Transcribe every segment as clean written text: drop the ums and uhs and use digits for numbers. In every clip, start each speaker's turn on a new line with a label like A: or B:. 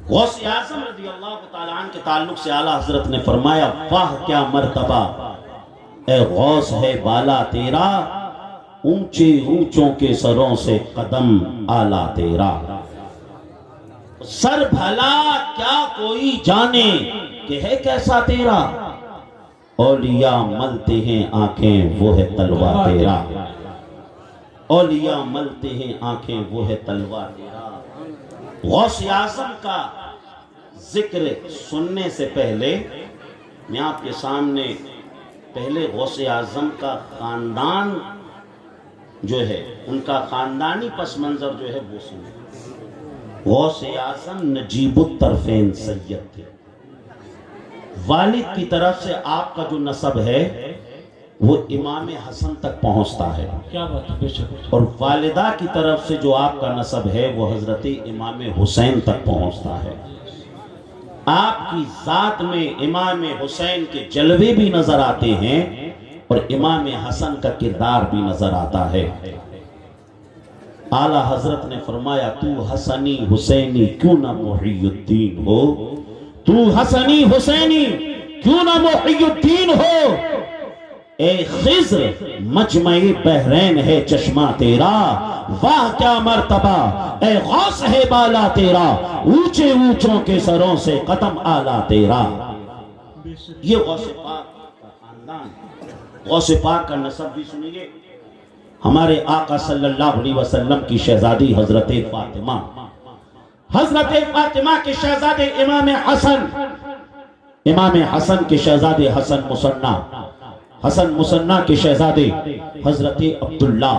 A: غوث اعظم رضی اللہ تعالیٰ عنہ کے تعلق سے اعلیٰ حضرت نے فرمایا واہ کیا مرتبہ اے غوث ہے بالا تیرا، اونچے اونچوں کے سروں سے قدم اعلیٰ تیرا، سر بھلا کیا کوئی جانے کہ ہے کیسا تیرا، اولیاء ملتے ہیں آنکھیں وہ ہے تلوہ تیرا، اولیاء ملتے ہیں آنکھیں وہ ہے تلوہ تیرا۔ غوث اعظم کا ذکر سننے سے پہلے میں آپ کے سامنے پہلے غوث اعظم کا خاندان جو ہے، ان کا خاندانی پس منظر جو ہے وہ سنیں۔ غوث اعظم نجیب الطرفین سید تھے، والد کی طرف سے آپ کا جو نسب ہے وہ امام حسن تک پہنچتا ہے،
B: کیا بات ہے، بے شک۔
A: اور والدہ کی طرف سے جو آپ کا نسب ہے وہ حضرت امام حسین تک پہنچتا ہے۔ آپ کی ذات میں امام حسین کے جلوے بھی نظر آتے ہیں اور امام حسن کا کردار بھی نظر آتا ہے۔ اعلیٰ حضرت نے فرمایا تو حسنی حسینی کیوں نہ محی الدین ہو، تو حسنی حسینی کیوں نہ محی الدین ہو، اے خضر مجمع بحرین ہے چشمہ تیرا، واہ کیا مرتبہ اے غوث ہے بالا تیرا، اونچے اونچوں کے سروں سے قدم اعلیٰ تیرا۔ یہ غوث پاک کا خاندان، غوث پاک کا نسب بھی سنیے۔ ہمارے آقا صلی اللہ علیہ وسلم کی شہزادی حضرت فاطمہ، حضرت فاطمہ کے شہزادے امام حسن، امام حسن کے شہزادے حسن مصنع، حسن مصنع کے شہزادے حضرت عبداللہ،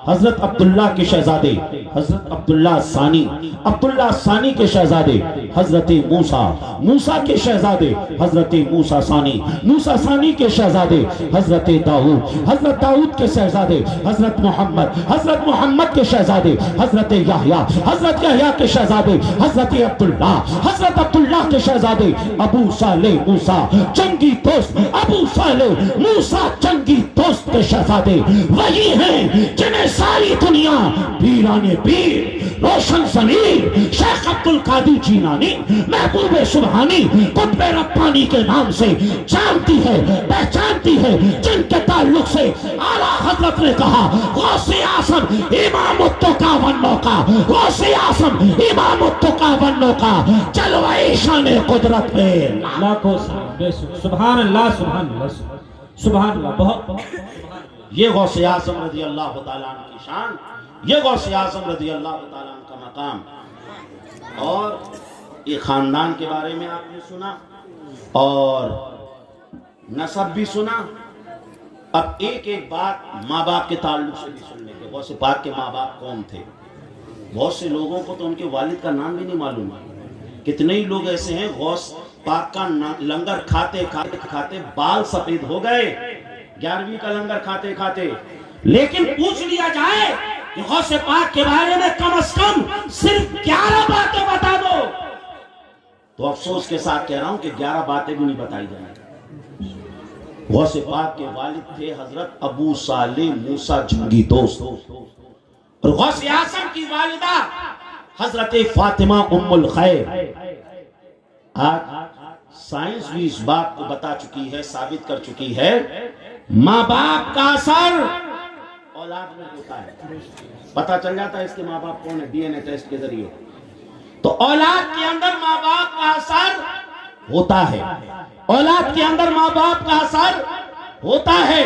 A: حضرت عبداللہ کے شہزادے حضرت عبداللہ ثانی، عبداللہ ثانی کے شہزادے حضرت موسیٰ، موسیٰ کے شہزادے حضرت موسیٰ ثانی، موسیٰ ثانی کے شہزادے حضرت داؤد، حضرت داؤد کے شہزادے حضرت محمد، حضرت محمد کے شہزادے حضرت یحییٰ، حضرت یحییٰ کے شہزادے حضرت عبداللہ، حضرت عبداللہ کے شہزادے ابو صالح موسیٰ جنگی دوست، ابو صالح موسیٰ جنگی دوست کے شہزادے وہی ہیں جنہیں ساری دنیا پیرانے پیر، روشن ضمیر شیخ عبدالقادر جیلانی، محبوب سبحانی، قطب ربانی کے نام سے جانتی ہے، پہچانتی ہے، جن کے تعلق سے اعلیٰ حضرت نے کہا غوث اعظم امام التقیٰ والنقیٰ، غوث اعظم امام التقیٰ والنقیٰ، جلوہ شان قدرت پہ
B: لاکھوں سبحان اللہ، سبحان اللہ، سبحان اللہ، بہت بہت۔
A: یہ غوث اعظم رضی اللہ تعالیٰ عنہ کی شان، یہ غوث اعظم رضی اللہ تعالیٰ عنہ کا مقام، اور یہ خاندان کے بارے میں آپ نے سنا اور نسب بھی سنا۔ اب ایک ایک بات ماں باپ کے تعلق سے بھی سن لیں کہ غوث پاک کے ماں باپ کون تھے۔ بہت سے لوگوں کو تو ان کے والد کا نام بھی نہیں معلوم ہے۔ کتنے ہی لوگ ایسے ہیں غوث پاک کا لنگر کھاتے کھاتے بال سفید ہو گئے، 11ویں کا لنگر کھاتے کھاتے، لیکن پوچھ لیا جائے کہ غوث پاک کے بارے میں کم از کم صرف 11 باتیں بتا دو، تو افسوس کے ساتھ کہہ رہا ہوں کہ 11 باتیں بھی نہیں بتائی جائیں۔ غوث پاک کے والد تھے حضرت ابو صالح موسیٰ جنگی دوست، اور غوث اعظم کی والدہ حضرت فاطمہ ام الخیر۔ آج سائنس بھی اس بات کو بتا چکی ہے، ثابت کر چکی ہے، ماں باپ کا اثر اولاد میں ہوتا ہے۔ پتہ چل جاتا ہے اس کے ماں باپ کون ہے ڈی این اے ٹیسٹ کے ذریعے، تو اولاد کے اندر ماں باپ کا اثر ہوتا ہے، اولاد کے اندر ماں باپ کا اثر ہوتا ہے۔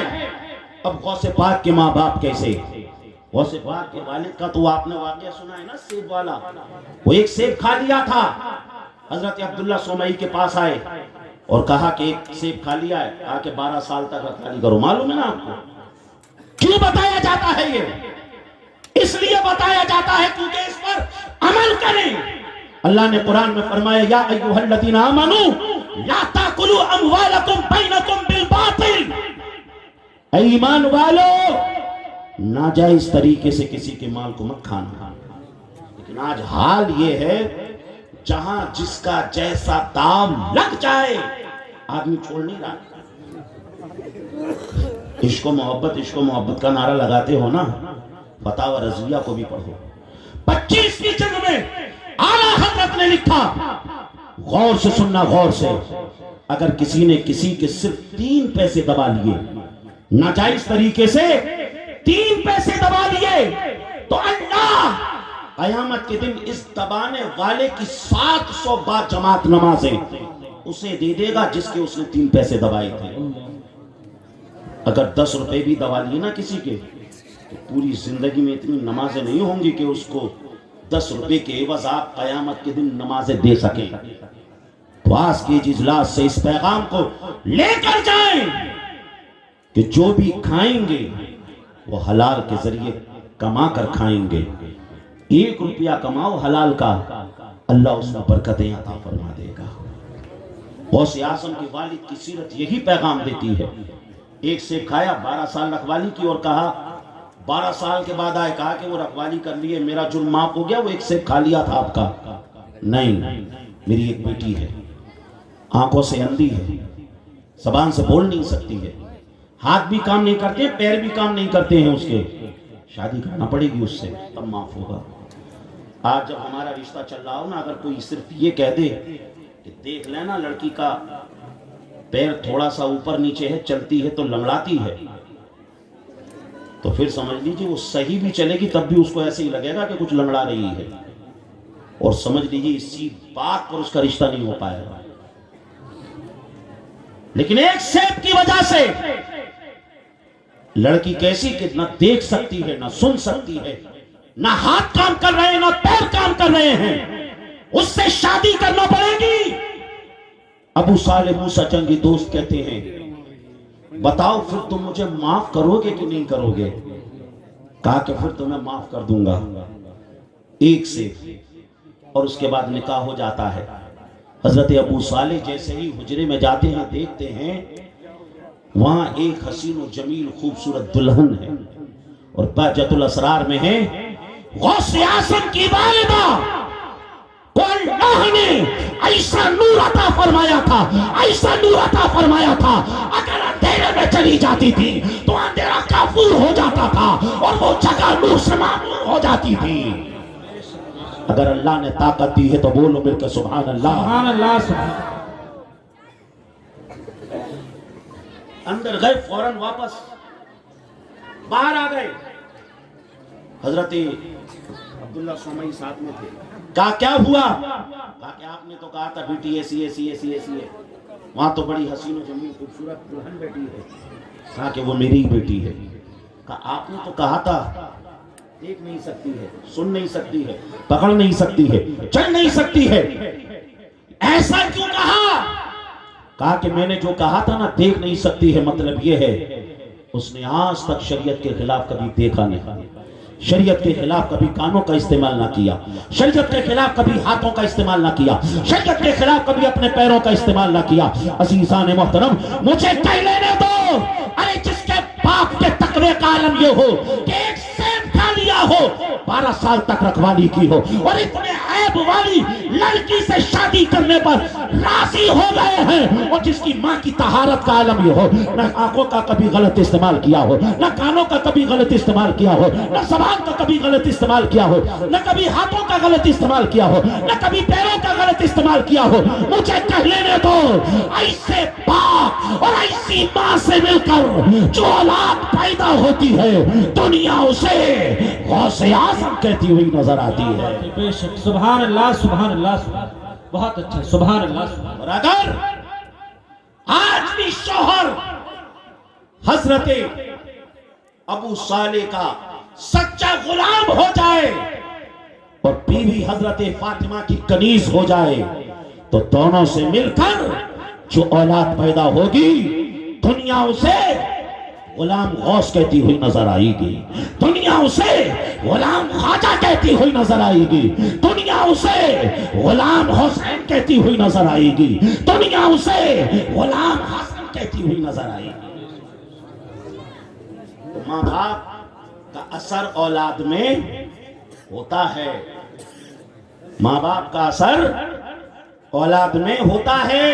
A: اب غوث پاک کے ماں باپ کیسے؟ غوث پاک کے والد کا تو آپ نے واقعہ سنا ہے نا، سیب والا، وہ ایک سیب کھا لیا تھا، حضرت عبداللہ سومئی کے پاس آئے اور کہا کہ ایک سیب کھا لیا ہے، آ کے 12 سال تک رکھا کرو۔ معلوم ہے نا آپ کو کیوں بتایا جاتا ہے؟ یہ اس لیے بتایا جاتا ہے کیونکہ اس پر عمل کریں۔ اللہ نے قرآن میں فرمایا یا ایھا الذین آمنوا لا تاکلوا اموالکم بینکم بالباطل، اے ایمان والو ناجائز طریقے سے کسی کے مال کو مت کھانا۔ لیکن آج حال یہ ہے جہاں جس کا جیسا دام لگ جائے آدمی چھوڑ نہیں رہا۔ عشق و محبت کا نعرہ لگاتے ہو نا، فتاوی رضویہ کو بھی پڑھو، 25ویں جلد میں اعلیٰ حضرت نے لکھا غور سے سننا، غور سے. اگر کسی نے کسی کے صرف 3 پیسے دبا لیے، ناجائز طریقے سے 3 پیسے دبا لیے، تو اللہ قیامت کے دن اس دبانے والے کی 700 با جماعت نمازیں اسے دے دے گا جس کے اس نے 3 پیسے دبائے تھے. اگر 10 روپے بھی دبا لیے نا کسی کے، تو پوری زندگی میں اتنی نمازیں نہیں ہوں گی کہ اس کو 10 روپے کے عوض آپ قیامت کے دن نمازیں دے سکیں. تو آج کی اجلاس سے اس پیغام کو لے کر جائیں کہ جو بھی کھائیں گے وہ حلال کے ذریعے کما کر کھائیں گے. 1 روپیہ کماؤ حلال کا، اللہ اس میں برکتیں عطا فرما دے گا. غوث اعظم کے والد کی سیرت یہی پیغام دیتی ہے. ایک سیب کھایا، 12 سال رکھوالی کی اور کہا 12 سال کے بعد آئے، کہا کہ وہ رکھوالی کر لیے، میرا جرم معاف ہو گیا، وہ 1 سیب کھا لیا تھا آپ کا. نہیں، میری ایک بیٹی ہے، آنکھوں سے اندھی ہے، زبان سے بول نہیں سکتی ہے، ہاتھ بھی کام نہیں کرتے، پیر بھی کام نہیں کرتے ہیں اس کے، شادی کرنا پڑے گی اس سے، تب معاف ہوگا. آج جب ہمارا رشتہ چل رہا ہو نا، اگر کوئی صرف یہ کہہ دے کہ دیکھ لینا لڑکی کا پیر تھوڑا سا اوپر نیچے ہے، چلتی ہے تو لنگڑاتی ہے، تو پھر سمجھ لیجیے وہ صحیح بھی چلے گی تب بھی اس کو ایسے ہی لگے گا کہ کچھ لنگڑا رہی ہے، اور سمجھ لیجیے اسی بات پر اس کا رشتہ نہیں ہو پائے گا. لیکن ایک سیب کی وجہ سے لڑکی کیسی کہ نہ دیکھ سکتی ہے، نہ سن سکتی ہے، نہ ہاتھ کام کر رہے ہیں، نہ پیر کام کر رہے ہیں، اس سے شادی کرنا پڑے گی. ابو صالح موسیٰ جنگی دوست کہتے ہیں بتاؤ پھر تم مجھے معاف کرو گے کہ نہیں کرو گے؟ کہا کہ پھر تمہیں معاف کر دوں گا. 1 سے اور اس کے بعد نکاح ہو جاتا ہے. حضرت ابو صالح جیسے ہی حجرے میں جاتے ہیں، دیکھتے ہیں وہاں ایک حسین و جمیل خوبصورت دلہن ہے، اور بہجت الاسرار میں ہے غوث اعظم کی والدہ کو اللہ نے ایسا نور عطا فرمایا تھا، ایسا نور عطا فرمایا تھا، اگر اندھیرے میں چلی جاتی تھی تو اندھیرا کافور ہو جاتا تھا اور وہ جگہ نور سے معمور ہو جاتی تھی. اگر اللہ نے طاقت دی ہے تو بولو مل کے سبحان اللہ.
B: سبحان اللہ. سبحان
A: اندر گئے، فوراً واپس باہر آ گئے. حضرت عبداللہ سومئی ساتھ میں تھے. کہا کیا ہوا؟ کہا کہ آپ نے تو کہا تھا بیٹی ایسی ایسی ایسی ایسی ہے، وہاں تو بڑی حسین و جمیل خوبصورت دلہن بیٹی ہے. کہا کہ وہ میری ہی بیٹی ہے. کہا آپ نے تو کہا تھا دیکھ نہیں سکتی ہے، سن نہیں سکتی ہے، پکڑ نہیں سکتی ہے، چل نہیں سکتی ہے، ایسا کیوں کہا؟ کہا کہ میں نے جو کہا تھا نا دیکھ نہیں سکتی ہے، مطلب یہ ہے اس نے آج تک شریعت کے خلاف کبھی دیکھا نہیں، شریعت کے خلاف کبھی کانوں کا استعمال نہ کیا، شریعت کے خلاف کبھی ہاتھوں کا استعمال نہ کیا، شریعت کے خلاف کبھی اپنے پیروں کا استعمال نہ کیا. عزیزان محترم مجھے کہہ لینے دو، ارے جس کے باپ کے تقوی کا عالم یہ ہو کہ ایک سیب کھا لیا ہو، 12 سال تک رکھوالی کی ہو، اور اتنے عیب والی لڑکی سے شادی کرنے پر راضی ہو گئے ہیں، اور جس کی ماں کی طہارت کا عالم یہ ہو، نہ آنکھوں کا کبھی غلط استعمال کیا ہو، نہ کانوں کا کبھی غلط استعمال کیا ہو، نہ زبان کا کبھی غلط استعمال کیا ہو، نہ کبھی ہاتھوں کا غلط استعمال کیا ہو، نہ کبھی پیروں کا غلط استعمال کیا ہو. مجھے کہہ لینے دو، ایسے باپ اور ایسی ماں سے مل کر جو اولاد پیدا ہوتی ہے دنیا اسے غوث اعظم کہتی ہوئی نظر آتی ہے.
B: بے شک. سبحان اللہ. سبحان اللہ. سبحان اللہ. بہت اچھا. سبحان اللہ.
A: اور اگر آج بھی شوہر حضرت ابو صالح کا سچا غلام ہو جائے اور بیوی حضرت فاطمہ کی کنیز ہو جائے تو دونوں سے مل کر جو اولاد پیدا ہوگی دنیا اسے غلام غوث کہتی ہوئی نظر آئے گی، دنیا اسے غلام خواجہ کہتی ہوئی نظر آئے گی، دنیا اسے غلام حسین کہتی ہوئی نظر آئے گی، دنیا اسے غلام حسن کہتی ہوئی نظر آئے گی. تو ماں باپ کا اثر اولاد میں ہوتا ہے، ماں باپ کا اثر اولاد میں ہوتا ہے.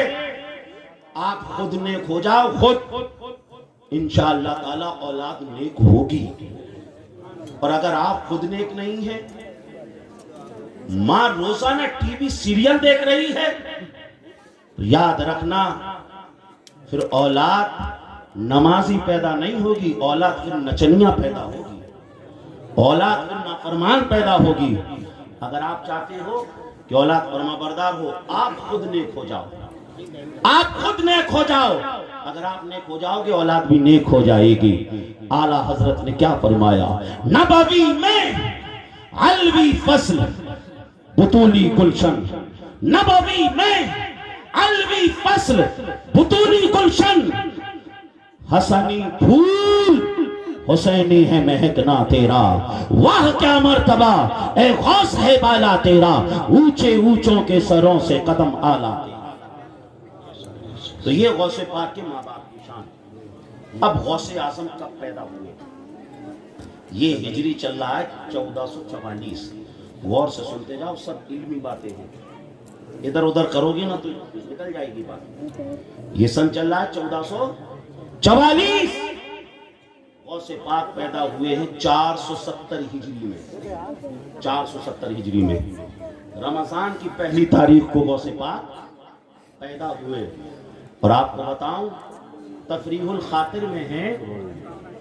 A: آپ خود نیک ہو جاؤ، خود انشاءاللہ تعالی اولاد نیک ہوگی. اور اگر آپ خود نیک نہیں ہیں، ماں روزانہ ٹی وی سیریل دیکھ رہی ہے، تو یاد رکھنا پھر اولاد نمازی پیدا نہیں ہوگی، اولاد پھر نچنیاں پیدا ہوگی، اولاد پھر نافرمان پیدا ہوگی۔ اگر آپ چاہتے ہو کہ اولاد فرما بردار ہو، آپ خود نیک ہو جاؤ، آپ خود نیک ہو جاؤ۔ اگر آپ نیک ہو جاؤ گے اولاد بھی نیک ہو جائے گی۔ اعلیٰ حضرت نے کیا فرمایا؟ نبوی میں علوی فصل بطولی گلشن، نبوی میں علوی فصل بطولی گلشن، حسنی پھول حسینی ہے مہکنا تیرا، واہ کیا مرتبہ اے غوث ہے بالا تیرا، اونچے اونچوں کے سروں سے قدم آلا تیرا۔ تو یہ غوث پاک کے ماں باپ کی شان۔ اب غوث اعظم کب پیدا ہوئے؟ یہ ہجری چل رہا ہے 1444۔ غور سے سنتے جاؤ، سب علمی باتیں ہیں، ادھر ادھر کرو گی نا تو نکل جائے گی بات۔ یہ سن چل رہا ہے 1444۔ غوث پاک پیدا ہوئے ہیں 470 ہجری میں، 470 ہجری میں رمضان کی پہلی تاریخ کو غوث پاک پیدا ہوئے۔ اور آپ کو بتاؤں تفریح الخاطر میں ہے،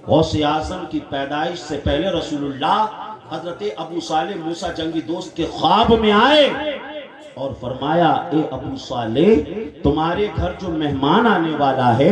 A: غوث اعظم کی پیدائش سے پہلے رسول اللہ حضرت ابو صالح موسیٰ جنگی دوست کے خواب میں آئے اور فرمایا اے ابو صالح تمہارے گھر جو مہمان آنے والا ہے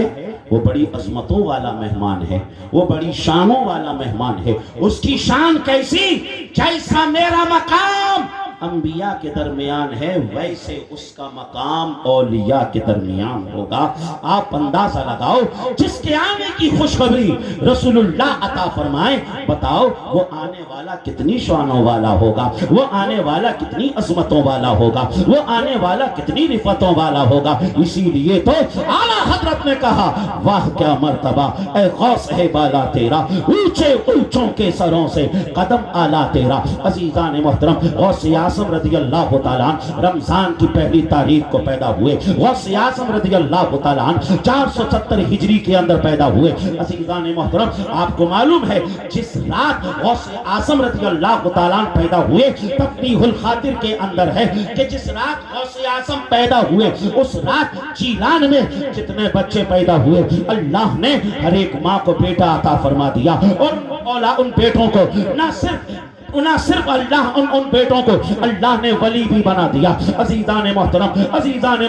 A: وہ بڑی عظمتوں والا مہمان ہے، وہ بڑی شانوں والا مہمان ہے۔ اس کی شان کیسی؟ جیسا میرا مقام انبیاء کے درمیان ہے ویسے اس کا مقام اولیاء کے درمیان ہوگا۔ آپ اندازہ لگاؤ، جس کے آنے کی خوشخبری رسول اللہ عطا فرمائے، بتاؤ وہ آنے والا کتنی شانوں والا ہوگا، وہ آنے والا کتنی عظمتوں والا ہوگا، وہ آنے والا کتنی رفتوں والا ہوگا۔ اسی لیے تو اعلیٰ حضرت نے کہا واہ کیا مرتبہ اے غوث ہے بالا تیرا، اونچے اونچوں کے سروں سے قدم آلا تیرا۔ عزیزان محترم، غوث اعظم رضی اللہ تعالیٰ رمضان کی پہلی تاریخ کو پیدا ہوئے۔ غوث اعظم رضی اللہ تعالیٰ 470 ہجری کے اندر پیدا ہوئے۔ عزیزان محترم، آپ کو معلوم ہے جس رات غوث اعظم رضی اللہ تعالیٰ پیدا ہوئے، تفریح الخاطر کے اندر ہے کہ جس رات غوث اعظم پیدا ہوئے اس رات جیلان میں جتنے بچے پیدا ہوئے اللہ نے ہر ایک ماں کو بیٹا عطا فرما دیا، اور ان بیٹوں کو نہ صرف اللہ ان بیٹوں کو اللہ نے ولی بھی بنا دیا۔ عزیزان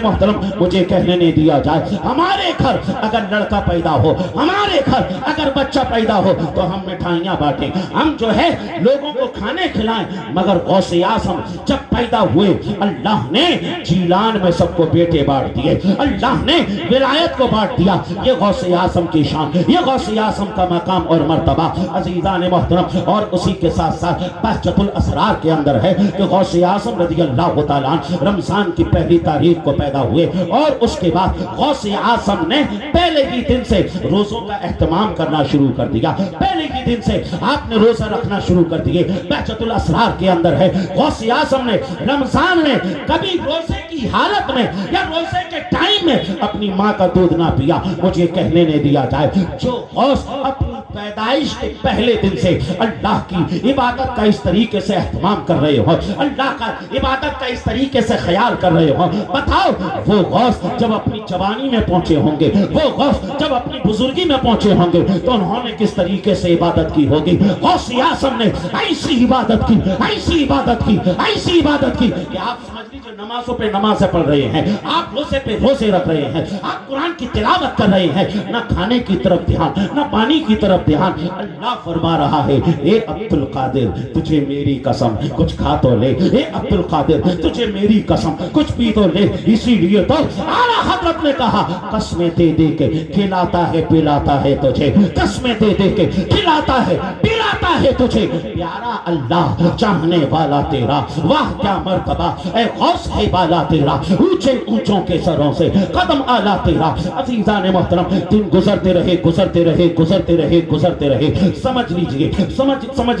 A: محترم مجھے کہنے نہیں دیا جائے، ہمارے گھر اگر لڑکا پیدا ہو، ہمارے گھر اگر بچہ پیدا ہو تو ہم مٹھائیاں بانٹیں، ہم جو ہے لوگوں کو کھانے کھلائیں، مگر غوث اعظم جب پیدا ہوئے اللہ نے جیلان میں سب کو بیٹے بانٹ دیے، اللہ نے ولایت کو بانٹ دیا۔ یہ غوث اعظم کی شان، یہ غوث اعظم کا مقام اور مرتبہ۔ عزیزان محترم، اور اسی کے ساتھ ساتھ بہجت الاسرار کے اندر ہے کہ غوث اعظم رضی اللہ تعالیٰ رمضان کی پہلی تاریخ کو پیدا ہوئے، اور اس کے بعد غوث اعظم نے پہلے ہی دن سے روزوں کا اہتمام کرنا شروع کر دیا، پہلے ہی دن سے آپ نے روزہ رکھنا شروع کر دیے۔ بہجت الاسرار کے اندر ہے غوث اعظم نے رمضان میں کبھی روزے کی حالت میں یا روزے کے ٹائم میں اپنی ماں کا دودھ نہ پیا۔ مجھے کہنے نہیں دیا جائے، جو غوث اپنی پیدائش کے پہلے دن سے اللہ کی عبادت کا اس طریقے سے اہتمام کر رہے ہو، اللہ کا عبادت کا اس طریقے سے خیال کر رہے ہو، بتاؤ وہ غوث جب اپنی جوانی میں پہنچے ہوں گے، وہ غوث جب اپنی بزرگی میں پہنچے ہوں گے تو انہوں نے کس طریقے سے عبادت کی ہوگی۔ غوث اعظم نے ایسی عبادت کی، ایسی عبادت کی، ایسی عبادت کی کہ آپ سمجھ لیجیے نمازوں پہ نمازیں پڑھ رہے ہیں، آپ روزے پہ روزے رکھ رہے ہیں، آپ قرآن کی تلاوت کر رہے ہیں، نہ کھانے کی طرف دھیان نہ پانی کی طرف دھیان۔ اللہ فرما رہا ہے اے عبد القادر تجھے میری قسم کچھ کھا تو لے، اے عبد القادر تجھے میری قسم کچھ پی تو لے۔ اسی لیے تو اعلیٰ حضرت نے کہا قسمیں دے دے کے کھلاتا ہے پلاتا ہے تجھے، قسمیں دے دے کے کھلاتا ہے پلاتا ہے تجھے، پیارا اللہ چاہنے والا تیرا، واہ کیا مرتبہ اے غوث ہے بالا تیرا، اونچے اونچوں کے سروں سے قدم آلا تیرا۔ عزیزان محترم، دن گزرتے رہے گزرتے رہے گزرتے رہے گزرتے رہے، سمجھ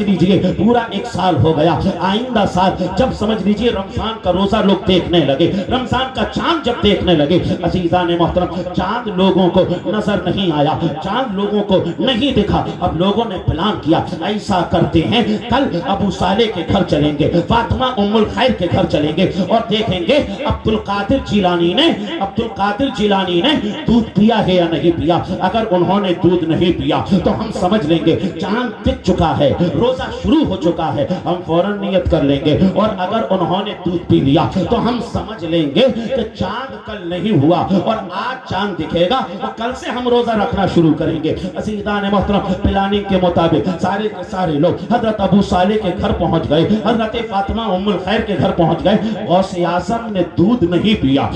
A: لیجئے پورا ایک سال ہو گیا۔ آئندہ سال جب سمجھ لیجئے رمضان کا روزہ لوگ دیکھنے لگے، رمضان کا چاند جب دیکھنے لگے، عزیزان محترم چاند لوگوں کو نظر نہیں آیا، چاند لوگوں کو نہیں دکھا۔ اب لوگوں نے پلان کیا ایسا کرتے ہیں کل ابو صالح کے گھر چلیں گے، فاطمہ ام الخیر کے گھر چلیں گے اور دیکھیں گے عبد القادر جیلانی نے دودھ پیا ہے یا نہیں پیا۔ اگر انہوں نے دودھ نہیں پیا تو ہم سمجھ لیں گے چاند دکھ چکا ہے، روزہ شروع ہو چکا ہے، ہم فوراً نیت کر لیں گے۔ اور اگر انہوں نے دودھ پی لیا تو ہم سمجھ لیں گے کہ چاند کل نہیں ہوا اور آج چاند دکھے گا اور کل سے ہم روزہ رکھنا شروع کریں گے۔ عزیزان محترم، پلاننگ کے مطابق سارے کے سارے لوگ حضرت ابو صالح کے گھر پہنچ گئے، حضرت فاطمہ ام الخیر کے گھر پہنچ گئے۔ غوث اعظم نے دودھ نہیں پیا،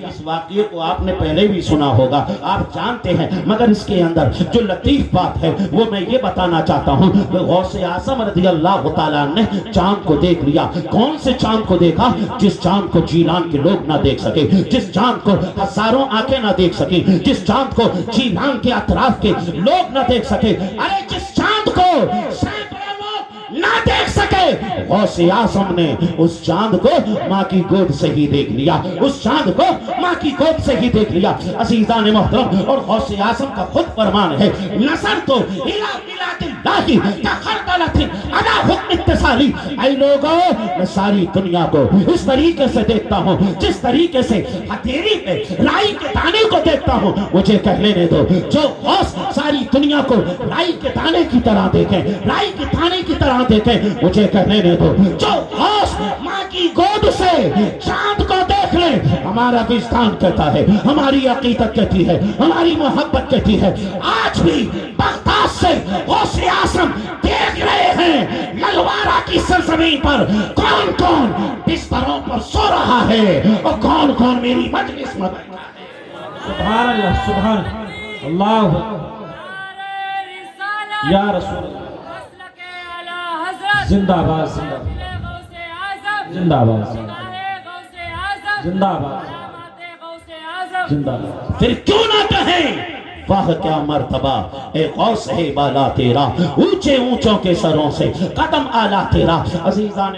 A: اس واقعے کو آپ نے پہلے بھی سنا ہوگا، آپ جانتے ہیں، مگر اس کے اندر جو لطیف بات ہے وہ میں یہ بتانا چاہتا ہوں کہ غوث اعظم رضی اللہ تعالیٰ نے چاند کو دیکھ لیا۔ کون سے چاند کو دیکھا؟ جس چاند کو جیلان کے لوگ نہ دیکھ سکے، جس چاند کو ہزاروں آنکھیں نہ دیکھ سکیں، جس چاند کو جیلان کے اطراف کے لوگ نہ دیکھ سکے، ارے جس چاند کو سینکڑوں لوگ نہ دیکھ سکے، غوث اعظم نے اس چاند کو ماں کی گود سے ہی دیکھ لیا، اس چاند کو ماں کی گود سے ہی دیکھ لیا۔ عزیزان محترم، اور غوث اعظم کا خود فرمان ہے، نظر تو الہ بلاد اللہ تخردلت علی حکم اتصالی۔ اے لوگوں، میں ساری دنیا کو اس طریقے سے دیکھتا ہوں جس طریقے سے ہتھیلی پہ رائی کے دانے کو دیکھتا ہوں۔ مجھے کہہ لینے دو، جو غوث ساری دنیا کو رائی کے دانے کی طرح دیکھیں، رائی کے دانے کی طرح دیکھیں، مجھے کہہ لینے دو، جو غوث ماں کی گود سے چاند کو دیکھ لے۔ ہمارا وجدان کہتا ہے، ہماری عقیدت کہتی ہے، ہماری محبت کہتی ہے، آج بھی بغداد سے غوث اعظم دیکھ رہے ہیں للوارہ کی سرزمین پر کون کون بستروں پر سو رہا ہے اور کون کون میری مجلس میں بیٹھا ہے۔
B: سبحان اللہ، سبحان اللہ، یا رسول اللہ، زندہ باد، زندہ باد، زندہ باد، زندہ باد۔
A: پھر کیوں نہ کہیں واہ کیا مرتبہ اے غوث ہے بالا تیرا، اونچے اونچوں کے سروں سے قدم آلہ تیرا۔ عزیزان